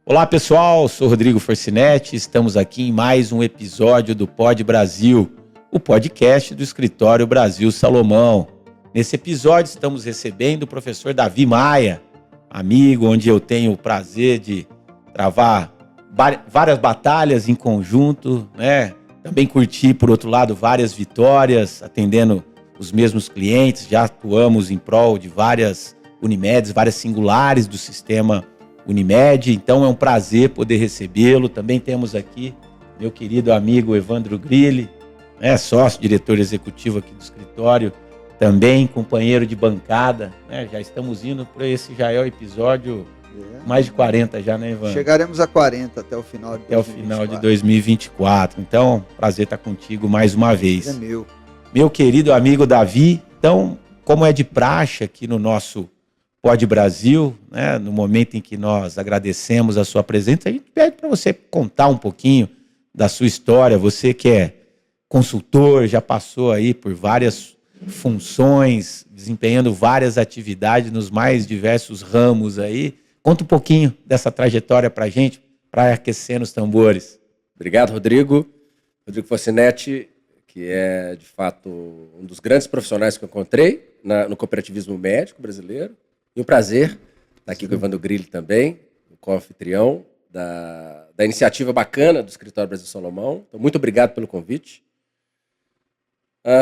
Olá pessoal, sou Rodrigo Forcinetti, estamos aqui em mais um episódio do Pod Brasil, o podcast do Escritório Brasil Salomão. Nesse episódio estamos recebendo o professor Davi Maia, amigo, onde eu tenho o prazer de travar várias batalhas em conjunto, né? Também curti, por outro lado, várias vitórias, atendendo os mesmos clientes, já atuamos em prol de várias Unimedes, várias singulares do sistema Unimed, então é um prazer poder recebê-lo. Também temos aqui meu querido amigo Evandro Grilli, sócio, diretor executivo aqui do escritório, também companheiro de bancada, né? Já estamos indo para esse, já é o episódio mais de 40 já, né, Evandro? Chegaremos a 40 até o final de 2024. Até o final de 2024, então prazer estar contigo mais uma vez. É meu. Meu querido amigo Davi, então, como é de praxe aqui no nosso Pod Brasil, né, no momento em que nós agradecemos a sua presença, a gente pede para você contar um pouquinho da sua história. Você que é consultor, já passou aí por várias funções, desempenhando várias atividades nos mais diversos ramos aí. Conta um pouquinho dessa trajetória para a gente, para aquecer nos tambores. Obrigado, Rodrigo. Rodrigo Forcinetti, que é, de fato, um dos grandes profissionais que eu encontrei no cooperativismo médico brasileiro. E um prazer estar aqui com o Evandro Grilli também, o co-anfitrião da iniciativa bacana do Escritório Brasil Salomão. Então, muito obrigado pelo convite.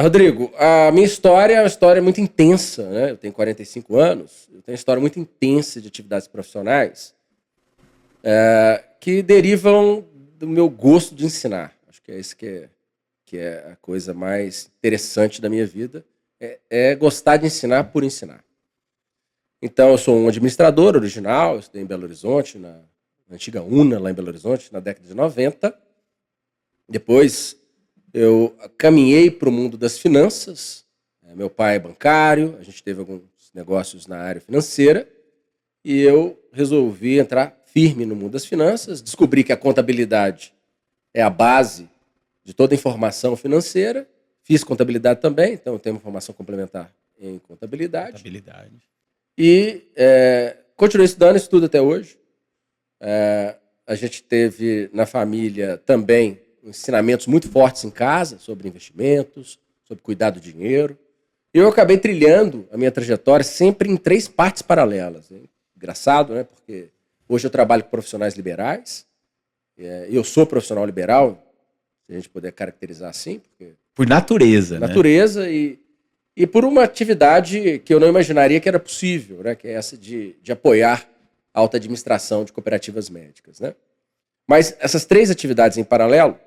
Rodrigo, a minha história é uma história muito intensa, né? Eu tenho 45 anos, eu tenho uma história muito intensa de atividades profissionais que derivam do meu gosto de ensinar. Acho que é isso que é a coisa mais interessante da minha vida, é gostar de ensinar por ensinar. Então, eu sou um administrador original, eu estudei em Belo Horizonte, na antiga UNA, lá em Belo Horizonte, na década de 90. Depois, eu caminhei para o mundo das finanças. Meu pai é bancário, a gente teve alguns negócios na área financeira, e eu resolvi entrar firme no mundo das finanças, descobri que a contabilidade é a base de toda a informação financeira, fiz contabilidade também, então eu tenho uma formação complementar em contabilidade. E continuei estudando, estudo até hoje. A gente teve na família também ensinamentos muito fortes em casa sobre investimentos, sobre cuidar do dinheiro. E eu acabei trilhando a minha trajetória sempre em 3 partes paralelas. Engraçado, né? Porque hoje eu trabalho com profissionais liberais. Eu sou profissional liberal, se a gente puder caracterizar assim. Porque por natureza, né? Natureza e por uma atividade que eu não imaginaria que era possível, né? Que é essa de apoiar a alta administração de cooperativas médicas, né? Mas essas 3 atividades em paralelo,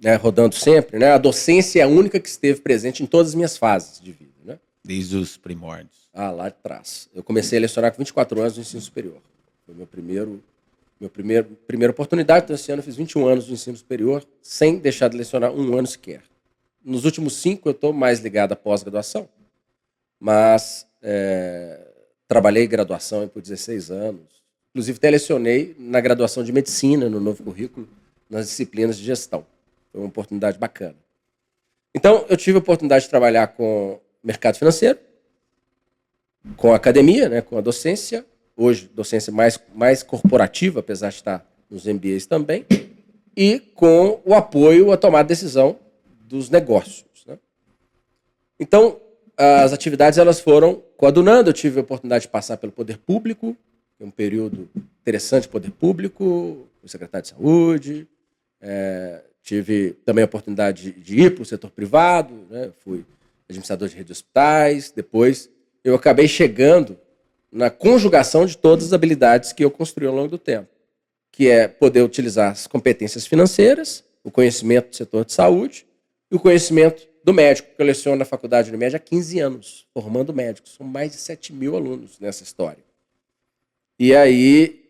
né, rodando sempre, né, a docência é a única que esteve presente em todas as minhas fases de vida, né? Desde os primórdios. Lá de trás. Eu comecei a lecionar com 24 anos no ensino superior. Foi minha primeira oportunidade. Então, esse ano eu fiz 21 anos no ensino superior, sem deixar de lecionar um ano sequer. Nos últimos 5 eu estou mais ligado à pós-graduação, mas trabalhei em graduação por 16 anos. Inclusive, até lecionei na graduação de medicina, no novo currículo, nas disciplinas de gestão. Foi uma oportunidade bacana. Então, eu tive a oportunidade de trabalhar com mercado financeiro, com a academia, né, com a docência, hoje docência mais corporativa, apesar de estar nos MBAs também, e com o apoio à tomada de decisão dos negócios, né? Então, as atividades elas foram coadunando. Eu tive a oportunidade de passar pelo poder público, um período interessante poder público, o secretário de saúde, tive também a oportunidade de ir para o setor privado, né? Fui administrador de rede de hospitais. Depois, eu acabei chegando na conjugação de todas as habilidades que eu construí ao longo do tempo, que é poder utilizar as competências financeiras, o conhecimento do setor de saúde, e o conhecimento do médico, que eu leciono na faculdade de Unimed há 15 anos, formando médicos. São mais de 7 mil alunos nessa história. E aí,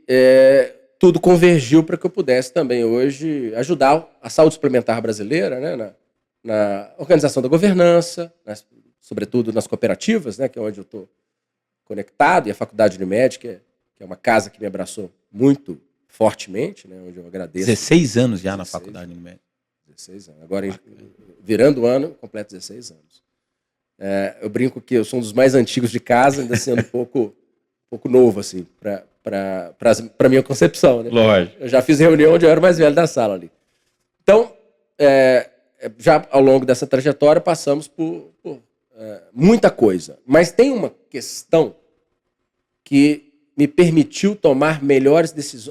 tudo convergiu para que eu pudesse também hoje ajudar a saúde suplementar brasileira, né, na organização da governança, sobretudo nas cooperativas, né, que é onde eu estou conectado, e a faculdade de Unimed, que é uma casa que me abraçou muito fortemente, né, onde eu agradeço. 16 anos já 16, na faculdade de Unimed. 16 anos. Agora, virando o ano, completo 16 anos. Eu brinco que eu sou um dos mais antigos de casa, ainda sendo um pouco novo, assim, para minha concepção, né? Lógico. Eu já fiz reunião onde eu era o mais velho da sala ali. Então, já ao longo dessa trajetória, passamos por muita coisa. Mas tem uma questão que me permitiu tomar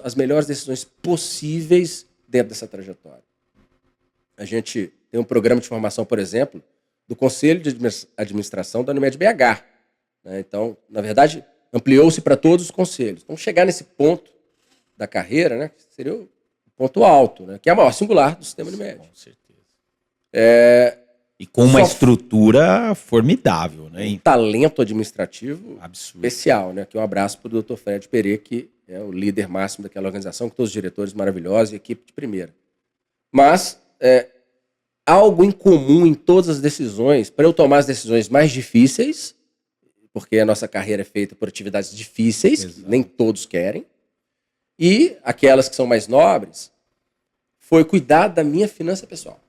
as melhores decisões possíveis dentro dessa trajetória. A gente tem um programa de formação, por exemplo, do Conselho de Administração da Unimed BH. Né? Então, na verdade, ampliou-se para todos os conselhos. Então, chegar nesse ponto da carreira, né, seria o ponto alto, né, que é a maior singular do sistema Unimed. Com certeza. E com uma estrutura formidável, né? Um talento administrativo Absurdo. especial, né? Aqui um abraço para o Dr. Fred Perê, que é o líder máximo daquela organização, com todos os diretores maravilhosos e equipe de primeira. Mas algo em comum em todas as decisões, para eu tomar as decisões mais difíceis, porque a nossa carreira é feita por atividades difíceis, que nem todos querem, e aquelas que são mais nobres, foi cuidar da minha finança pessoal.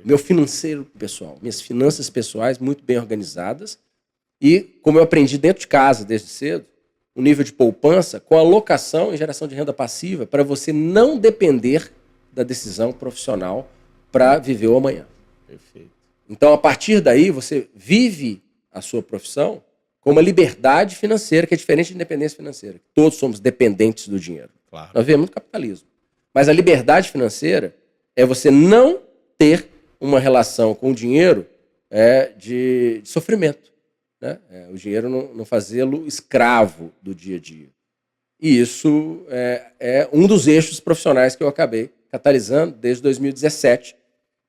Meu financeiro pessoal, minhas finanças pessoais muito bem organizadas e, como eu aprendi dentro de casa desde cedo, o nível de poupança com alocação e geração de renda passiva para você não depender da decisão profissional para viver o amanhã. Perfeito. Então, a partir daí, você vive a sua profissão com uma liberdade financeira que é diferente de independência financeira. Todos somos dependentes do dinheiro. Claro. Nós vivemos no capitalismo. Mas a liberdade financeira é você não ter uma relação com o dinheiro de sofrimento. Né? O dinheiro não fazê-lo escravo do dia a dia. E isso é um dos eixos profissionais que eu acabei catalisando desde 2017,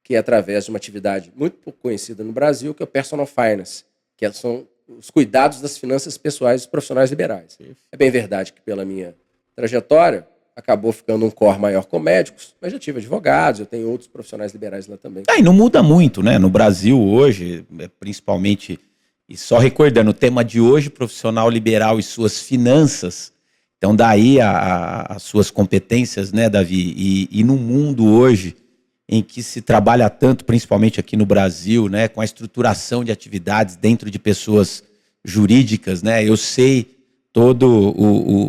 que é através de uma atividade muito pouco conhecida no Brasil, que é o Personal Finance, que são os cuidados das finanças pessoais dos profissionais liberais. É bem verdade que pela minha trajetória acabou ficando um core maior com médicos, mas já tive advogados, eu tenho outros profissionais liberais lá também. E não muda muito, né? No Brasil hoje, principalmente, e só recordando, o tema de hoje, profissional liberal e suas finanças, então daí as suas competências, né, Davi? E no mundo hoje, em que se trabalha tanto, principalmente aqui no Brasil, né, com a estruturação de atividades dentro de pessoas jurídicas, né? Eu sei todo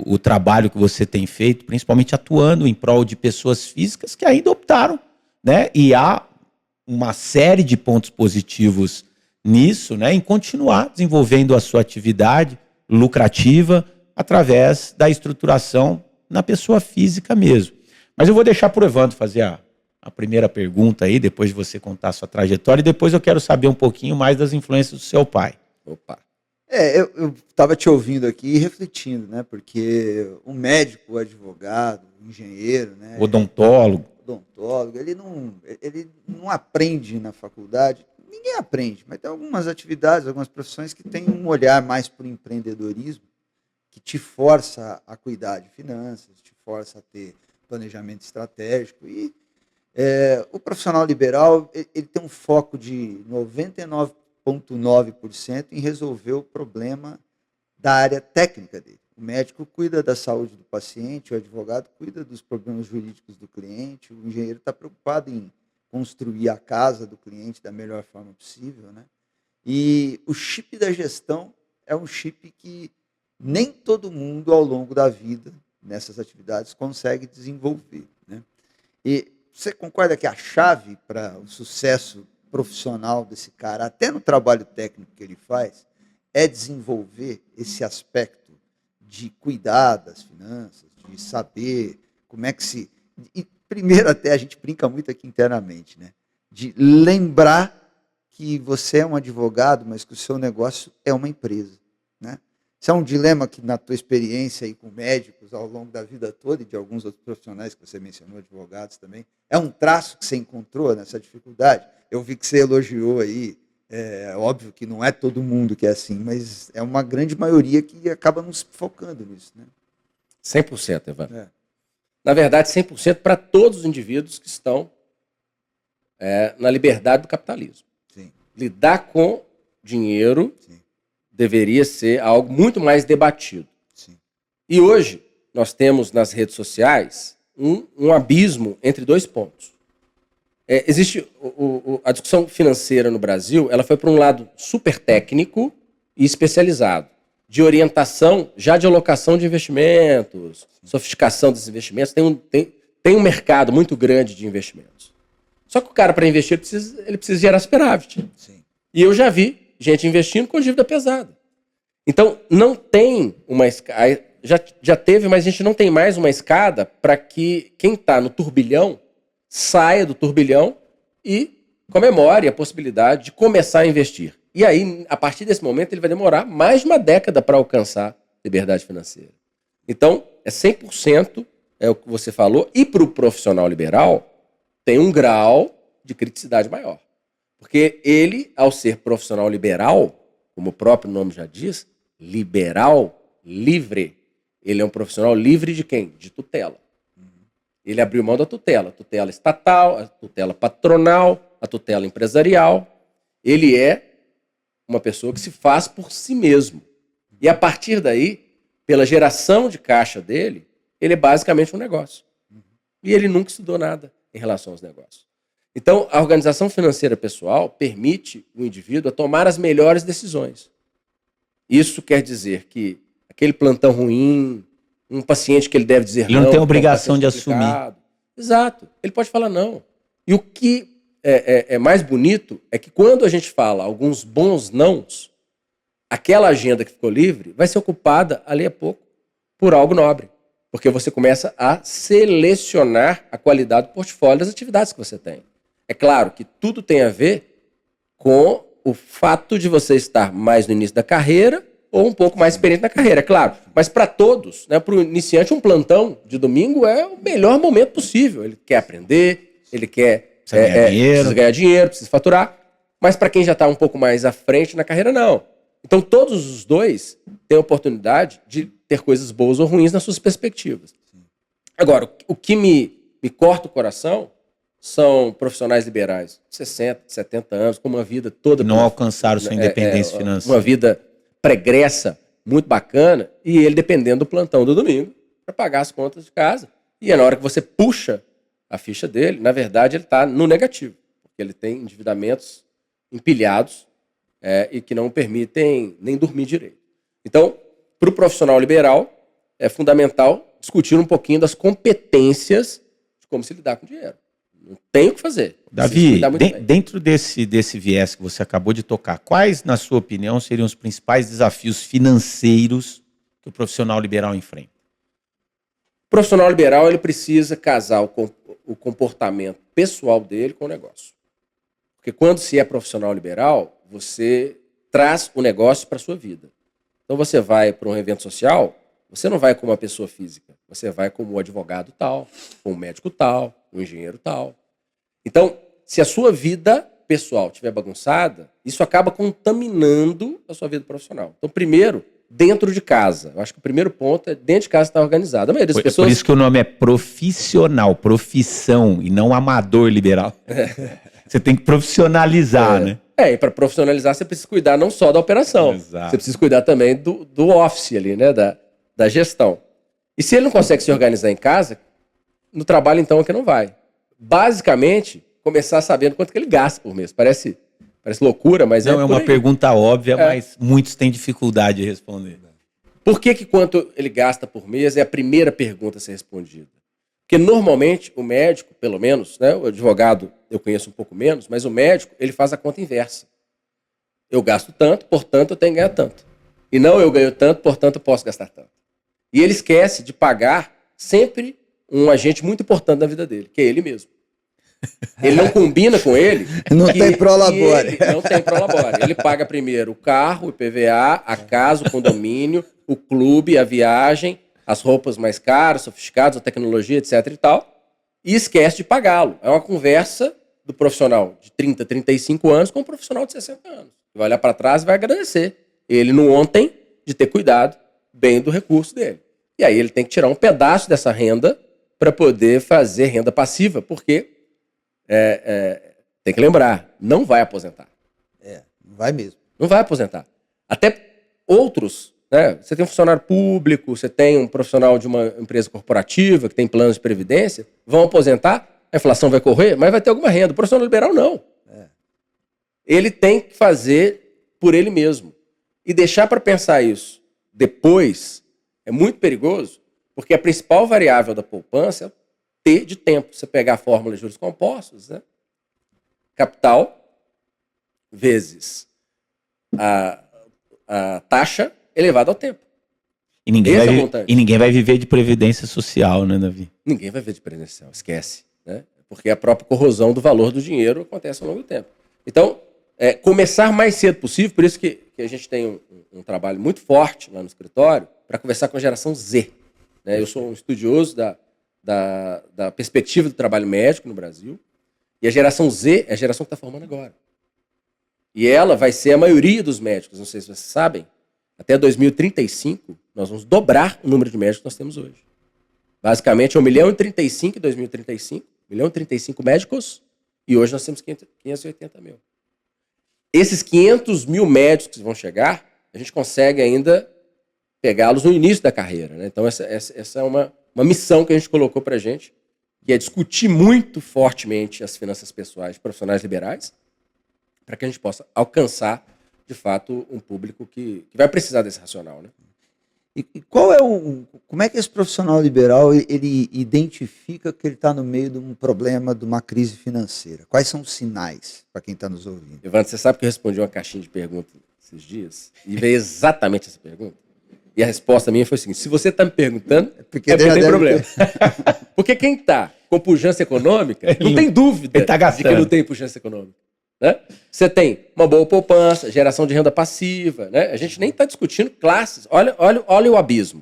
o trabalho que você tem feito, principalmente atuando em prol de pessoas físicas que ainda optaram, né? E há uma série de pontos positivos nisso, né? Em continuar desenvolvendo a sua atividade lucrativa através da estruturação na pessoa física mesmo. Mas eu vou deixar para o Evandro fazer a primeira pergunta aí, depois de você contar a sua trajetória, e depois eu quero saber um pouquinho mais das influências do seu pai. Opa! Eu estava te ouvindo aqui e refletindo, né? Porque o médico, o advogado, o engenheiro, né? Odontólogo, ele não aprende na faculdade. Ninguém aprende, mas tem algumas atividades, algumas profissões que têm um olhar mais para o empreendedorismo, que te força a cuidar de finanças, te força a ter planejamento estratégico. E o profissional liberal ele tem um foco de 99,9% em resolver o problema da área técnica dele. O médico cuida da saúde do paciente, o advogado cuida dos problemas jurídicos do cliente, o engenheiro está preocupado em construir a casa do cliente da melhor forma possível, né? E o chip da gestão é um chip que nem todo mundo ao longo da vida nessas atividades consegue desenvolver, né? E você concorda que a chave para o sucesso profissional desse cara, até no trabalho técnico que ele faz, é desenvolver esse aspecto de cuidar das finanças, de saber como é que se... E primeiro até a gente brinca muito aqui internamente, né? De lembrar que você é um advogado, mas que o seu negócio é uma empresa, né? Isso é um dilema que na tua experiência aí com médicos ao longo da vida toda e de alguns outros profissionais que você mencionou, advogados também, é um traço que você encontrou nessa dificuldade? Eu vi que você elogiou aí, é óbvio que não é todo mundo que é assim, mas é uma grande maioria que acaba não se focando nisso, né? 100%, Evandro. Na verdade, 100% para todos os indivíduos que estão na liberdade do capitalismo. Sim. Lidar com dinheiro Sim. deveria ser algo muito mais debatido. Sim. E hoje, nós temos nas redes sociais um abismo entre dois pontos. Existe a discussão financeira no Brasil, ela foi para um lado super técnico e especializado, de orientação, já de alocação de investimentos, sofisticação dos investimentos. Tem um mercado muito grande de investimentos. Só que o cara, para investir, ele precisa gerar superávit. Sim. E eu já vi gente investindo com dívida pesada. Então, não tem uma escada. Já teve, mas a gente não tem mais uma escada para que quem está no turbilhão saia do turbilhão e comemore a possibilidade de começar a investir. E aí, a partir desse momento, ele vai demorar mais de uma década para alcançar liberdade financeira. Então, é 100%, é o que você falou, e para o profissional liberal, tem um grau de criticidade maior. Porque ele, ao ser profissional liberal, como o próprio nome já diz, liberal, livre, ele é um profissional livre de quem? De tutela. Ele abriu mão da tutela. A tutela estatal, a tutela patronal, a tutela empresarial. Ele é uma pessoa que se faz por si mesmo. E a partir daí, pela geração de caixa dele, ele é basicamente um negócio. E ele nunca estudou nada em relação aos negócios. Então, a organização financeira pessoal permite o indivíduo a tomar as melhores decisões. Isso quer dizer que aquele plantão ruim, um paciente que ele deve dizer ele não tem obrigação de assumir. Exato. Ele pode falar não. E o que é mais bonito é que quando a gente fala alguns bons nãos, aquela agenda que ficou livre vai ser ocupada ali a pouco por algo nobre. Porque você começa a selecionar a qualidade do portfólio das atividades que você tem. É claro que tudo tem a ver com o fato de você estar mais no início da carreira ou um pouco mais experiente na carreira, é claro. Mas para todos, né, para o iniciante, um plantão de domingo é o melhor momento possível. Ele quer aprender, ele quer precisa ganhar dinheiro, precisa faturar. Mas para quem já está um pouco mais à frente na carreira, não. Então todos os dois têm a oportunidade de ter coisas boas ou ruins nas suas perspectivas. Agora, o que me corta o coração são profissionais liberais, 60, 70 anos, com uma vida toda... Não alcançaram sua independência financeira. Uma vida pregressa, muito bacana, e ele dependendo do plantão do domingo para pagar as contas de casa. E é na hora que você puxa a ficha dele, na verdade ele está no negativo, porque ele tem endividamentos empilhados e que não permitem nem dormir direito. Então, para o profissional liberal, é fundamental discutir um pouquinho das competências de como se lidar com o dinheiro. Não tem o que fazer. Davi, dentro desse viés que você acabou de tocar, quais, na sua opinião, seriam os principais desafios financeiros que o profissional liberal enfrenta? O profissional liberal ele precisa casar o comportamento pessoal dele com o negócio. Porque quando se é profissional liberal, você traz o negócio para a sua vida. Então você vai para um evento social, você não vai como uma pessoa física, você vai como o advogado tal, como o médico tal, o engenheiro tal. Então, se a sua vida pessoal estiver bagunçada, isso acaba contaminando a sua vida profissional. Então, primeiro, dentro de casa. Eu acho que o primeiro ponto é dentro de casa estar organizado. A maioria das pessoas... Por isso que o nome é profissional, profissão, e não amador liberal. Você tem que profissionalizar, né? E para profissionalizar você precisa cuidar não só da operação. Exato. Você precisa cuidar também do office ali, né? Da gestão. E se ele não consegue se organizar em casa, no trabalho então é que não vai. Basicamente, começar sabendo quanto que ele gasta por mês. Parece loucura, mas não, é uma pergunta óbvia, mas muitos têm dificuldade de responder. Por que quanto ele gasta por mês é a primeira pergunta a ser respondida? Porque normalmente o médico, pelo menos, né, o advogado eu conheço um pouco menos, mas o médico ele faz a conta inversa. Eu gasto tanto, portanto eu tenho que ganhar tanto. E não eu ganho tanto, portanto eu posso gastar tanto. E ele esquece de pagar sempre um agente muito importante na vida dele, que é ele mesmo. Ele não combina com ele. Não tem prolabore. Não tem prolabore. Ele paga primeiro o carro, o IPVA, a casa, o condomínio, o clube, a viagem, as roupas mais caras, sofisticadas, a tecnologia, etc. e tal, e esquece de pagá-lo. É uma conversa do profissional de 30, 35 anos com um profissional de 60 anos. Vai olhar para trás e vai agradecer ele no ontem de ter cuidado bem do recurso dele. E aí ele tem que tirar um pedaço dessa renda para poder fazer renda passiva, porque tem que lembrar, não vai aposentar. Não vai mesmo. Não vai aposentar. Até outros, né? Você tem um funcionário público, você tem um profissional de uma empresa corporativa que tem planos de previdência, vão aposentar, a inflação vai correr, mas vai ter alguma renda. O profissional liberal não. Ele tem que fazer por ele mesmo. E deixar para pensar isso depois é muito perigoso, porque a principal variável da poupança é o T de tempo. Você pegar a fórmula de juros compostos, né? Capital vezes a taxa elevada ao tempo. E ninguém vai viver de previdência social, né, Davi? Ninguém vai viver de previdência social, esquece. Né? Porque a própria corrosão do valor do dinheiro acontece ao longo do tempo. Então, começar mais cedo possível, por isso que a gente tem um trabalho muito forte lá no escritório para conversar com a geração Z. Né? Eu sou um estudioso da perspectiva do trabalho médico no Brasil, e a geração Z é a geração que está formando agora. E ela vai ser a maioria dos médicos, não sei se vocês sabem, até 2035, nós vamos dobrar o número de médicos que nós temos hoje. Basicamente, é 1.035.000 em 2035, 1.035 médicos, e hoje nós temos 580 mil. Esses 500 mil médicos que vão chegar, a gente consegue ainda pegá-los no início da carreira. Né? Então, essa é uma missão que a gente colocou para a gente, que é discutir muito fortemente as finanças pessoais de profissionais liberais, para que a gente possa alcançar, de fato, um público que vai precisar desse racional. Né? E como é que esse profissional liberal ele identifica que ele está no meio de um problema, de uma crise financeira? Quais são os sinais para quem está nos ouvindo? Evandro, você sabe que eu respondi uma caixinha de perguntas esses dias? E veio exatamente essa pergunta. E a resposta minha foi a seguinte: se você está me perguntando, porque tem problema. Porque quem está com pujança econômica, não tem dúvida de que não tem pujança econômica. Né? Você tem uma boa poupança, geração de renda passiva. Né? A gente nem está discutindo classes. Olha o abismo.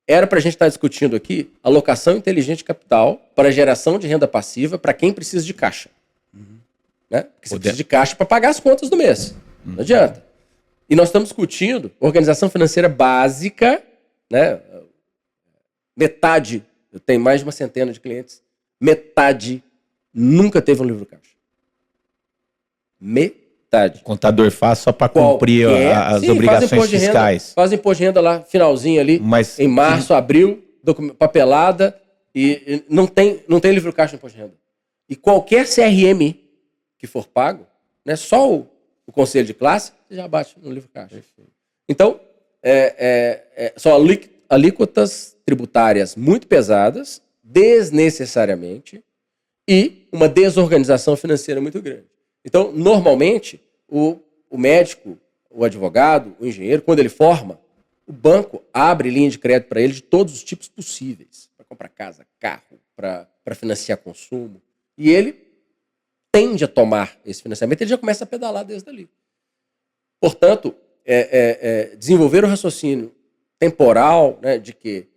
Era para a gente estar discutindo aqui alocação inteligente de capital para geração de renda passiva para quem precisa de caixa. Né? Porque você precisa de caixa para pagar as contas do mês. Não adianta. E nós estamos discutindo organização financeira básica. Né? Metade, eu tenho mais de uma centena de clientes, metade nunca teve um livro caixa. Metade. O contador faz só para cumprir as obrigações fiscais. Faz imposto de renda lá, finalzinho ali, em março, abril, papelada, e não tem livro caixa no imposto de renda. E qualquer CRM que for pago, né, só o conselho de classe, você já bate no livro caixa. Então, são alíquotas tributárias muito pesadas, desnecessariamente, e uma desorganização financeira muito grande. Então, normalmente, o médico, o advogado, o engenheiro, quando ele forma, o banco abre linha de crédito para ele de todos os tipos possíveis. Para comprar casa, carro, para financiar consumo. E ele tende a tomar esse financiamento, ele já começa a pedalar desde ali. Portanto, desenvolver o raciocínio temporal, né, de que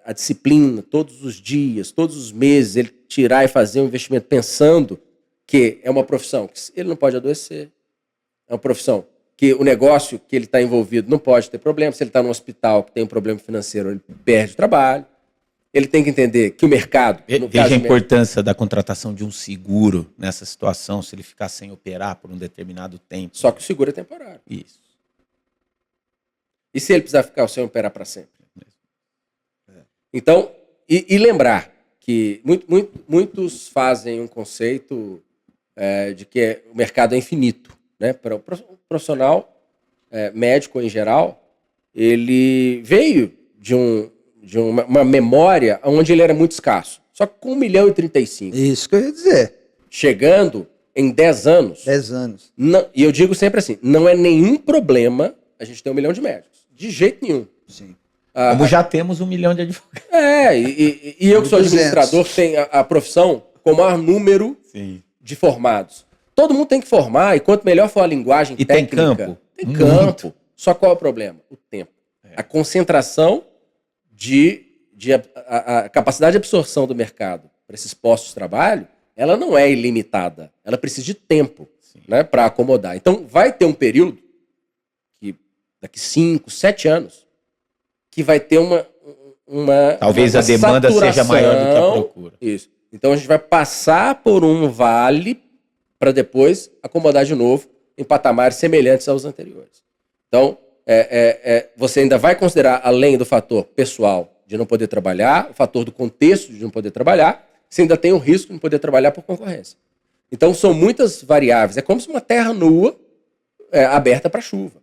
a disciplina, todos os dias, todos os meses, ele tirar e fazer um investimento pensando que é uma profissão que ele não pode adoecer, é uma profissão que o negócio que ele está envolvido não pode ter problema. Se ele está num hospital que tem um problema financeiro, ele perde o trabalho. Ele tem que entender que o mercado... Veja a importância da contratação de um seguro nessa situação, se ele ficar sem operar por um determinado tempo. Só que o seguro é temporário. Isso. E se ele precisar ficar sem operar para sempre? Então, e lembrar que muitos fazem um conceito de que o mercado é infinito. Né? Para o profissional médico em geral, ele veio de uma memória onde ele era muito escasso. Só que com 1.035.000. Isso que eu ia dizer. Chegando em 10 anos. 10 anos. Não, e eu digo sempre assim, não é nenhum problema a gente ter 1 milhão de médicos. De jeito nenhum. Sim. Como já temos 1 milhão de advogados. E eu que sou administrador, tenho a profissão com o maior número de formados. Todo mundo tem que formar, e quanto melhor for a linguagem técnica... Tem campo. Tem campo. Só qual é o problema? O tempo. A concentração a capacidade de absorção do mercado para esses postos de trabalho, ela não é ilimitada. Ela precisa de tempo, né, para acomodar. Então, vai ter um período, que daqui 5, 7 anos, que vai ter talvez a demanda seja maior do que a procura. Isso. Então, a gente vai passar por um vale para depois acomodar de novo em patamares semelhantes aos anteriores. Então, você ainda vai considerar, além do fator pessoal de não poder trabalhar, o fator do contexto de não poder trabalhar, você ainda tem o risco de não poder trabalhar por concorrência. Então, são muitas variáveis. É como se uma terra nua aberta para chuva.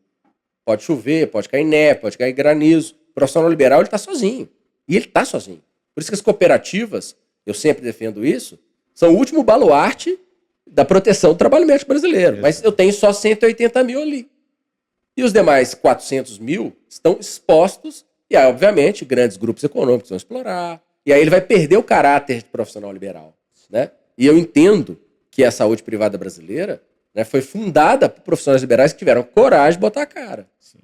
Pode chover, pode cair neve, pode cair granizo. O profissional liberal, ele está sozinho. E ele está sozinho. Por isso que as cooperativas, eu sempre defendo isso, são o último baluarte da proteção do trabalho médico brasileiro. Mas eu tenho só 180 mil ali. E os demais 400 mil estão expostos, e aí, obviamente, grandes grupos econômicos vão explorar. E aí ele vai perder o caráter de profissional liberal. Né? E eu entendo que a saúde privada brasileira, né, foi fundada por profissionais liberais que tiveram coragem de botar a cara. Sim.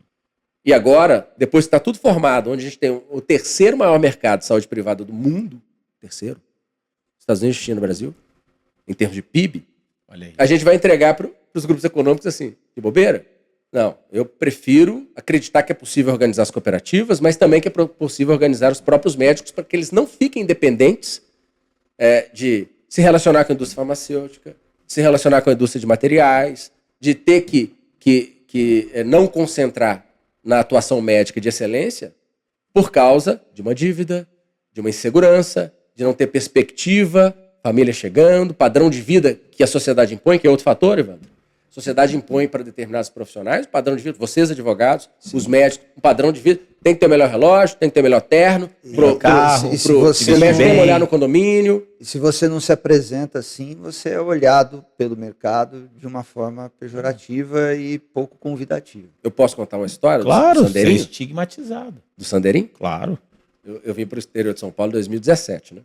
E agora, depois que está tudo formado, onde a gente tem o terceiro maior mercado de saúde privada do mundo, terceiro, Estados Unidos, China, Brasil, em termos de PIB, a gente vai entregar para os grupos econômicos assim, de bobeira? Não, eu prefiro acreditar que é possível organizar as cooperativas, mas também que é possível organizar os próprios médicos para que eles não fiquem dependentes de se relacionar com a indústria farmacêutica, de se relacionar com a indústria de materiais, de ter que não concentrar na atuação médica de excelência por causa de uma dívida, de uma insegurança, de não ter perspectiva, família chegando, padrão de vida que a sociedade impõe, que é outro fator, Evandro. A sociedade impõe para determinados profissionais um padrão de vida, vocês advogados, sim, os médicos, um padrão de vida, tem que ter o melhor relógio, tem que ter o melhor terno, pro carro, o médico tem que olhar no condomínio. E se você não se apresenta assim, você é olhado pelo mercado de uma forma pejorativa e pouco convidativa. Eu posso contar uma história do Sandeirinho? Ser estigmatizado. Do Sandeirinho? Claro. Eu vim para o exterior de São Paulo em 2017, né?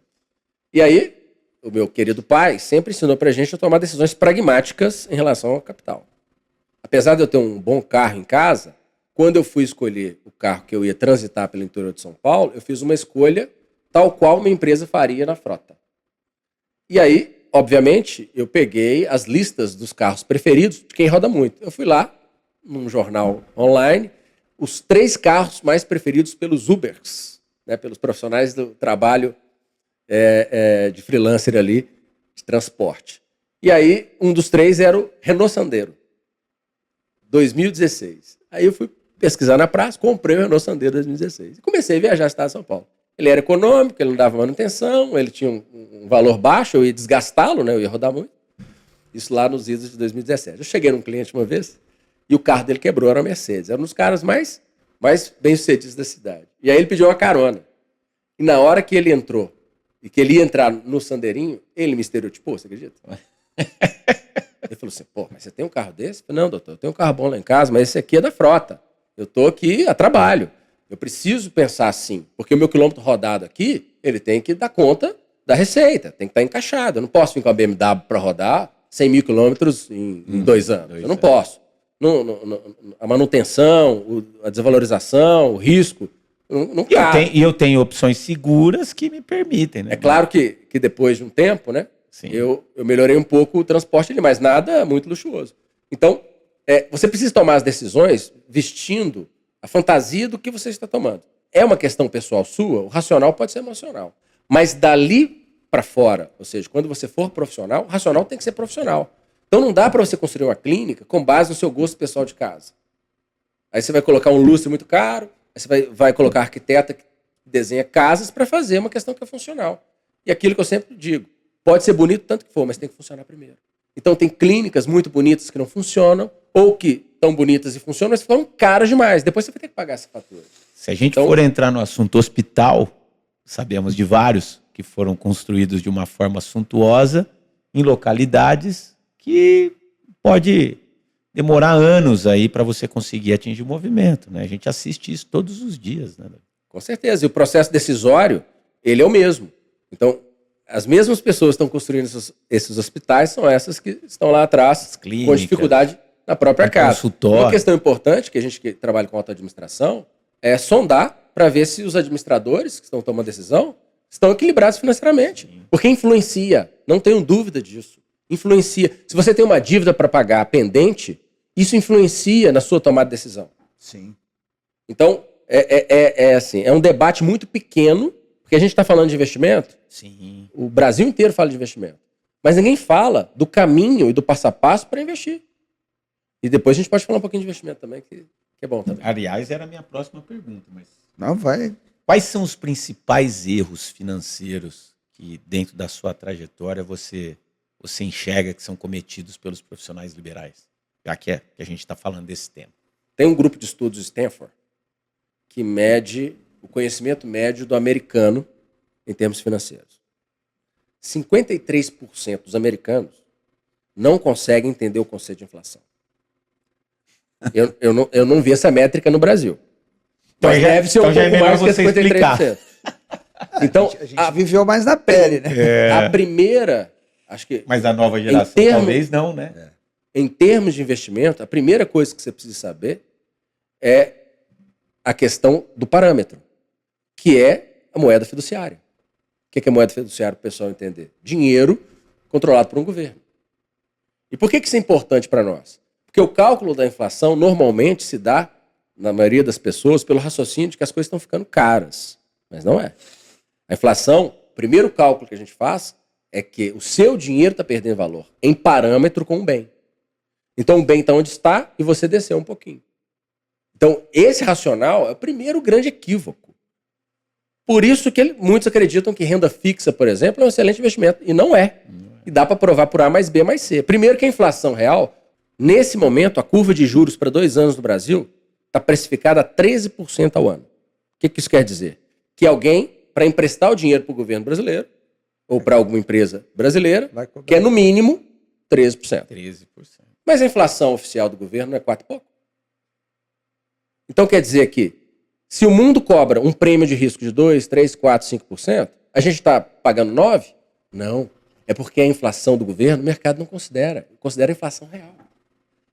E aí, o meu querido pai sempre ensinou pra gente a tomar decisões pragmáticas em relação ao capital. Apesar de eu ter um bom carro em casa, quando eu fui escolher o carro que eu ia transitar pelo interior de São Paulo, eu fiz uma escolha tal qual uma empresa faria na frota. E aí, obviamente, eu peguei as listas dos carros preferidos de quem roda muito. Eu fui lá, num jornal online, os 3 carros mais preferidos pelos Ubers, né, pelos profissionais do trabalho de freelancer ali, de transporte. E aí, um dos 3 era o Renault Sandero, 2016. Aí eu fui pesquisar na praça, comprei o Renault Sandero 2016. E comecei a viajar no estado de São Paulo. Ele era econômico, ele não dava manutenção, ele tinha um valor baixo, eu ia desgastá-lo, né, eu ia rodar muito. Isso lá nos idos de 2017. Eu cheguei num cliente uma vez e o carro dele quebrou, era uma Mercedes. Era um dos caras mais bem-sucedidos da cidade. E aí ele pediu uma carona. E na hora que ele entrou, e que ele ia entrar no Sandeirinho, ele me estereotipou, você acredita? Ele falou assim, pô, mas você tem um carro desse? Eu falei, não, doutor, eu tenho um carro bom lá em casa, mas esse aqui é da frota. Eu tô aqui a trabalho. Eu preciso pensar assim, porque o meu quilômetro rodado aqui, ele tem que dar conta da receita, tem que estar encaixado. Eu não posso vir com a BMW para rodar 100 mil quilômetros em 2 anos. Eu não posso. A manutenção, a desvalorização, o risco... Não e eu tenho opções seguras que me permitem, né? É claro que depois de um tempo, né? Sim. Eu melhorei um pouco o transporte ali, mas nada muito luxuoso. Então, você precisa tomar as decisões vestindo a fantasia do que você está tomando. É uma questão pessoal sua, o racional pode ser emocional. Mas dali para fora, ou seja, quando você for profissional, o racional tem que ser profissional. Então não dá para você construir uma clínica com base no seu gosto pessoal de casa. Aí você vai colocar um lustre muito caro, você vai colocar arquiteta que desenha casas para fazer uma questão que é funcional. E aquilo que eu sempre digo, pode ser bonito tanto que for, mas tem que funcionar primeiro. Então tem clínicas muito bonitas que não funcionam, ou que estão bonitas e funcionam, mas ficam caras demais. Depois você vai ter que pagar essa fatura. Se a gente for entrar no assunto hospital, sabemos de vários que foram construídos de uma forma suntuosa em localidades que pode demorar anos aí para você conseguir atingir o movimento, né? A gente assiste isso todos os dias, né? Com certeza. E o processo decisório, ele é o mesmo. Então, as mesmas pessoas que estão construindo esses hospitais são essas que estão lá atrás, clínicas, com dificuldade na própria casa. Consultório. Uma questão importante, que a gente que trabalha com auto-administração, é sondar para ver se os administradores que estão tomando decisão estão equilibrados financeiramente. Sim. Porque influencia, não tenho dúvida disso. Influencia. Se você tem uma dívida para pagar pendente, isso influencia na sua tomada de decisão. Sim. Então, assim, é um debate muito pequeno, porque a gente está falando de investimento. Sim. O Brasil inteiro fala de investimento. Mas ninguém fala do caminho e do passo a passo para investir. E depois a gente pode falar um pouquinho de investimento também, que é bom também. Aliás, era a minha próxima pergunta. Mas... Não, vai. Quais são os principais erros financeiros que, dentro da sua trajetória, você enxerga que são cometidos pelos profissionais liberais? Já que a gente está falando desse tema. Tem um grupo de estudos de Stanford que mede o conhecimento médio do americano em termos financeiros. 53% dos americanos não conseguem entender o conceito de inflação. Eu não vi essa métrica no Brasil. Então Mas deve ser um pouco mais que 53%. Então, A gente viveu mais na pele, né? A primeira, acho que... Mas a nova geração talvez não, né? Em termos de investimento, a primeira coisa que você precisa saber é a questão do parâmetro, que é a moeda fiduciária. O que é moeda fiduciária para o pessoal entender? Dinheiro controlado por um governo. E por que isso é importante para nós? Porque o cálculo da inflação normalmente se dá, na maioria das pessoas, pelo raciocínio de que as coisas estão ficando caras. Mas não é. A inflação, o primeiro cálculo que a gente faz é que o seu dinheiro está perdendo valor em parâmetro com o bem. Então o bem está onde está e você desceu um pouquinho. Então esse racional é o primeiro grande equívoco. Por isso que muitos acreditam que renda fixa, por exemplo, é um excelente investimento. E não é. E dá para provar por A mais B mais C. Primeiro que a inflação real, nesse momento, a curva de juros para 2 anos no Brasil está precificada a 13% ao ano. O que isso quer dizer? Que alguém, para emprestar o dinheiro para o governo brasileiro, ou para alguma empresa brasileira, quer no mínimo 13%. 13%. Mas a inflação oficial do governo não é 4 e pouco. Então quer dizer que, se o mundo cobra um prêmio de risco de 2, 3, 4, 5%, a gente está pagando 9%? Não. É porque a inflação do governo o mercado não considera. Considera a inflação real.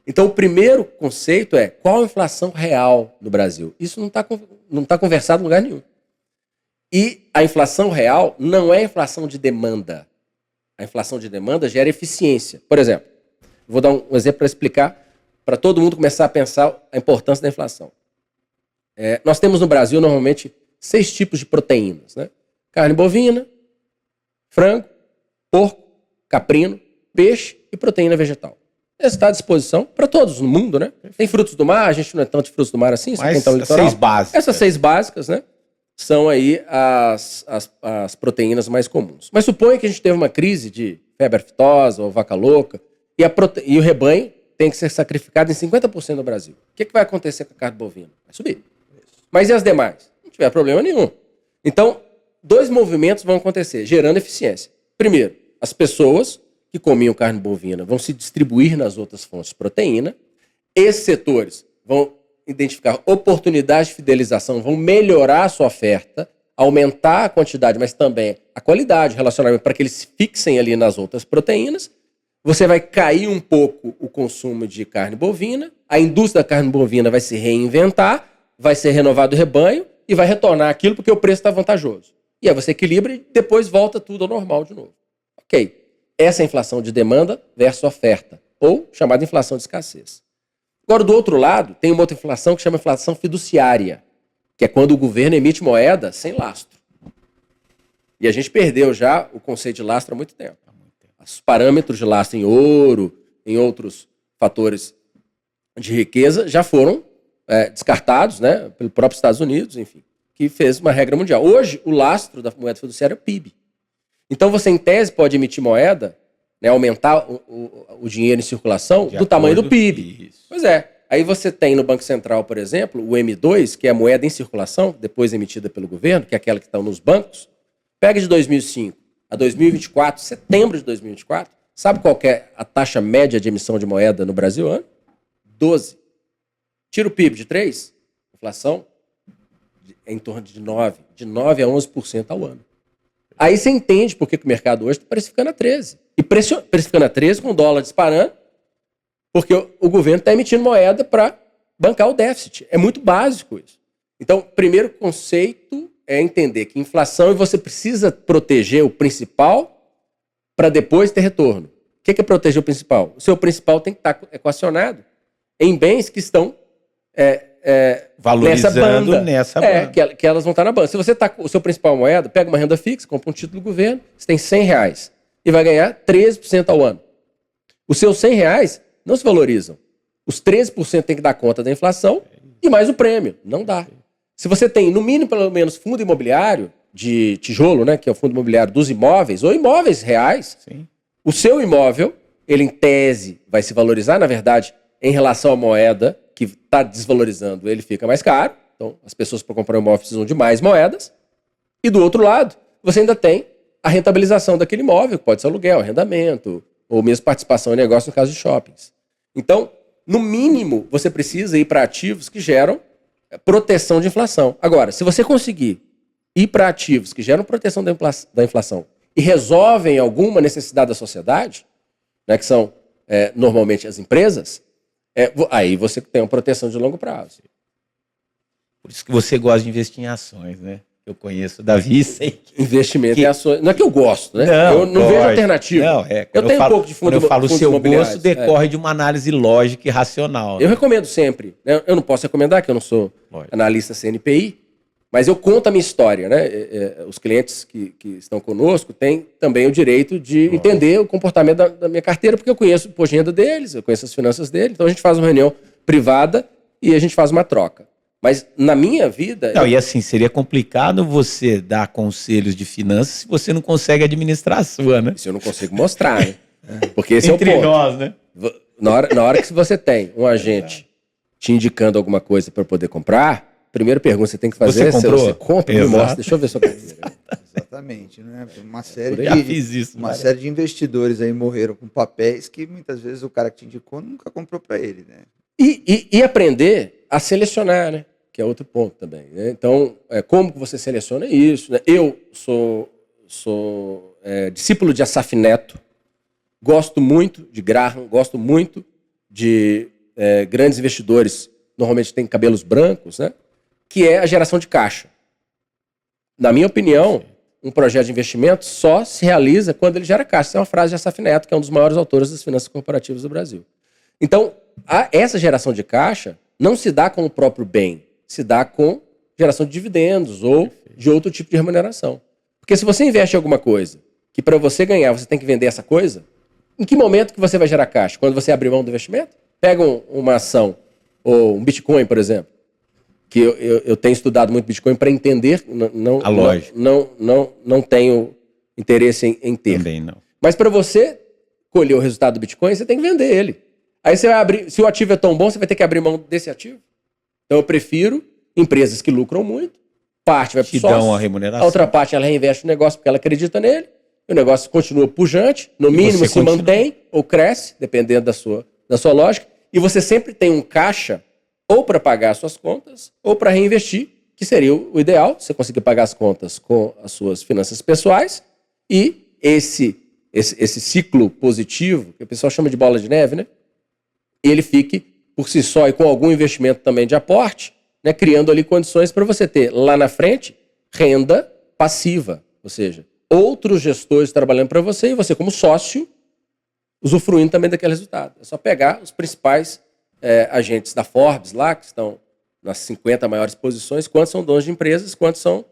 Então o primeiro conceito é qual a inflação real no Brasil. Isso não está conversado em lugar nenhum. E a inflação real não é inflação de demanda. A inflação de demanda gera eficiência. Por exemplo, vou dar um exemplo para explicar, para todo mundo começar a pensar a importância da inflação. Nós temos no Brasil, normalmente, 6 tipos de proteínas, né? Carne bovina, frango, porco, caprino, peixe e proteína vegetal. Essa está à disposição para todos no mundo, né? Tem frutos do mar, a gente não é tanto de frutos do mar assim, mas então, litoral. 6 básicas. Essas 6 básicas, né? São aí as proteínas mais comuns. Mas suponha que a gente teve uma crise de febre aftosa ou vaca louca e o rebanho tem que ser sacrificado em 50% no Brasil. O que vai acontecer com a carne bovina? Vai subir. Mas e as demais? Não tiver problema nenhum. Então, 2 movimentos vão acontecer, gerando eficiência. Primeiro, as pessoas que comiam carne bovina vão se distribuir nas outras fontes de proteína. Esses setores vão identificar oportunidades de fidelização, vão melhorar a sua oferta, aumentar a quantidade, mas também a qualidade, o relacionamento, para que eles se fixem ali nas outras proteínas. Você vai cair um pouco o consumo de carne bovina, a indústria da carne bovina vai se reinventar, vai ser renovado o rebanho e vai retornar aquilo porque o preço está vantajoso. E aí você equilibra e depois volta tudo ao normal de novo. Ok. Essa é a inflação de demanda versus oferta, ou chamada inflação de escassez. Agora, do outro lado, tem uma outra inflação que chama inflação fiduciária, que é quando o governo emite moeda sem lastro. E a gente perdeu já o conceito de lastro há muito tempo. Os parâmetros de lastro em ouro, em outros fatores de riqueza, já foram descartados, né, pelo próprio Estados Unidos, enfim, que fez uma regra mundial. Hoje, o lastro da moeda fiduciária é o PIB. Então, você, em tese, pode emitir moeda, né, aumentar o dinheiro em circulação do tamanho do PIB. Isso. Pois é. Aí você tem no Banco Central, por exemplo, o M2, que é a moeda em circulação, depois emitida pelo governo, que é aquela que está nos bancos. Pega de 2005 a 2024, setembro de 2024, sabe qual que é a taxa média de emissão de moeda no Brasil ano? 12. Tira o PIB de 3, inflação é em torno de 9. De 9 a 11% ao ano. Aí você entende por que o mercado hoje está precificando a 13. E precificando a 13 com o dólar disparando, porque o governo está emitindo moeda para bancar o déficit. É muito básico isso. Então, o primeiro conceito é entender que inflação e você precisa proteger o principal para depois ter retorno. O que é proteger o principal? O seu principal tem que estar equacionado em bens que estão valorizando nessa banda. Que elas vão estar na banda. Se você está com o seu principal moeda, pega uma renda fixa, compra um título do governo, você tem R$100 e vai ganhar 13% ao ano. Os seus R$100 não se valorizam. Os 13% tem que dar conta da inflação e mais o prêmio. Não dá. Se você tem, no mínimo, pelo menos, fundo imobiliário de tijolo, né, que é o fundo imobiliário dos imóveis, ou imóveis reais, sim, o seu imóvel, ele em tese vai se valorizar, na verdade, em relação à moeda que está desvalorizando, ele fica mais caro. Então, as pessoas para comprar um imóvel precisam de mais moedas. E do outro lado, você ainda tem a rentabilização daquele imóvel, que pode ser aluguel, arrendamento, ou mesmo participação em negócio no caso de shoppings. Então, no mínimo, você precisa ir para ativos que geram proteção de inflação. Agora, se você conseguir ir para ativos que geram proteção da inflação e resolvem alguma necessidade da sociedade, né, que são normalmente as empresas, aí você tem uma proteção de longo prazo. Por isso que você gosta de investir em ações, né? Eu conheço o Davi e sei que... Investimento em ações. Não é que eu gosto, né? Não, eu não vejo alternativa. Não, eu tenho um pouco de fundo. Quando eu falo seu gosto, decorre de uma análise lógica e racional. Eu recomendo sempre. Né? Eu não posso recomendar, que eu não sou analista CNPI, mas eu conto a minha história, né? Os clientes que estão conosco têm também o direito de entender o comportamento da minha carteira, porque eu conheço o imposto de renda deles, eu conheço as finanças deles, então a gente faz uma reunião privada e a gente faz uma troca. Mas na minha vida... Não, e assim, seria complicado você dar conselhos de finanças se você não consegue administrar a sua, né? Se eu não consigo mostrar, né? Porque esse é o ponto. Entre nós, né? Na hora que você tem um agente te indicando alguma coisa para poder comprar, primeira pergunta que você tem que fazer você compra e mostra. Deixa eu ver sua carteira. Exatamente, né? Uma série série de investidores aí morreram com papéis que muitas vezes o cara que te indicou nunca comprou para ele, né? E aprender a selecionar, né? Que é outro ponto também. Né? Então, como que você seleciona isso? Né? Eu sou discípulo de Assaf Neto, gosto muito de Graham, gosto muito de grandes investidores, normalmente têm cabelos brancos, né? Que é a geração de caixa. Na minha opinião, um projeto de investimento só se realiza quando ele gera caixa. Essa é uma frase de Assaf Neto, que é um dos maiores autores das finanças corporativas do Brasil. Então, essa geração de caixa não se dá com o próprio bem, se dá com geração de dividendos ou de outro tipo de remuneração. Porque se você investe em alguma coisa que para você ganhar você tem que vender essa coisa, em que momento que você vai gerar caixa? Quando você abrir mão do investimento? Pega uma ação, ou um Bitcoin, por exemplo, que eu tenho estudado muito Bitcoin para entender, a lógica. Não tenho interesse em ter. Também não. Mas para você colher o resultado do Bitcoin, você tem que vender ele. Aí você vai abrir, se o ativo é tão bom, você vai ter que abrir mão desse ativo. Então eu prefiro empresas que lucram muito, parte vai para o sócio, dão a remuneração. A outra parte ela reinveste no negócio porque ela acredita nele, e o negócio continua pujante, no mínimo se mantém ou cresce, dependendo da sua lógica, e você sempre tem um caixa ou para pagar as suas contas ou para reinvestir, que seria o ideal, você conseguir pagar as contas com as suas finanças pessoais, e esse ciclo positivo, que o pessoal chama de bola de neve, né? Ele fique por si só e com algum investimento também de aporte, né, criando ali condições para você ter lá na frente renda passiva, ou seja, outros gestores trabalhando para você e você como sócio usufruindo também daquele resultado. É só pegar os principais agentes da Forbes lá, que estão nas 50 maiores posições, quantos são donos de empresas, quantos são